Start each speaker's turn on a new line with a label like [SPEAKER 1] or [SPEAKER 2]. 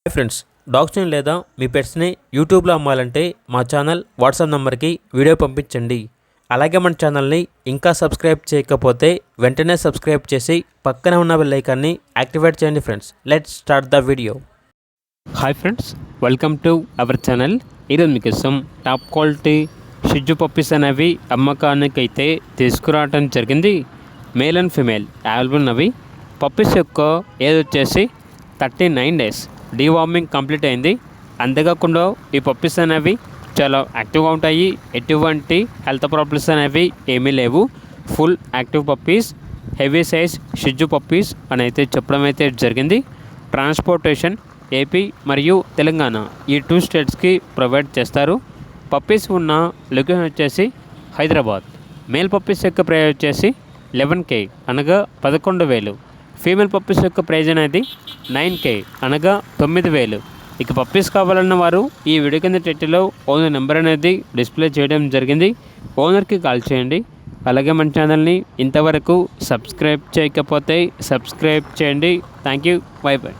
[SPEAKER 1] Hi friends, డాగ్స్ని లేదా మీ పెట్స్ని యూట్యూబ్లో అమ్మాలంటే మా ఛానల్ వాట్సాప్ నెంబర్కి వీడియో పంపించండి. అలాగే మన ఛానల్ని ఇంకా సబ్స్క్రైబ్ చేయకపోతే వెంటనే సబ్స్క్రైబ్ చేసి పక్కనే ఉన్న బెల్ ఐకాన్ని యాక్టివేట్ చేయండి. Friends, let's start the video. Hi friends, welcome to our channel. ఈరోజు మీకోసం టాప్ క్వాలిటీ షిజ్జు పప్పీస్ అనేవి అమ్మకానికి అయితే తీసుకురావడం జరిగింది. మేల్ అండ్ ఫిమేల్ అవైలబుల్ ఉన్నవి. పప్పీస్ యొక్క ఏజ్ వచ్చేసి 39 days. డీవార్మింగ్ కంప్లీట్ అయింది. అంతేకాకుండా ఈ పప్పీస్ అనేవి చాలా యాక్టివ్గా ఉంటాయి. ఎటువంటి హెల్త్ ప్రాబ్లమ్స్ అనేవి ఏమీ లేవు. Full active puppies, heavy size షిజ్జు పప్పీస్ అని అయితే చెప్పడం అయితే జరిగింది. ట్రాన్స్పోర్టేషన్ ఏపీ మరియు తెలంగాణ ఈ 2 స్టేట్స్కి ప్రొవైడ్ చేస్తారు. పప్పీస్ ఉన్న లొకేషన్ వచ్చేసి హైదరాబాద్. మేల్ పప్పీస్ యొక్క ప్రైస్ వచ్చేసి 11K అనగా 11,000. ఫీమేల్ పప్పీస్ యొక్క ప్రైజ్ అనేది 9K అనగా 9,000. ఇక పప్పీస్ కావాలన్న వారు ఈ వీడియో కింద టైటిల్లో ఓనర్ నెంబర్ అనేది డిస్ప్లే చేయడం జరిగింది. ఓనర్కి కాల్ చేయండి. అలాగే మన ఛానల్ని ఇంతవరకు సబ్స్క్రైబ్ చేయకపోతే సబ్స్క్రైబ్ చేయండి. Thank you. By by.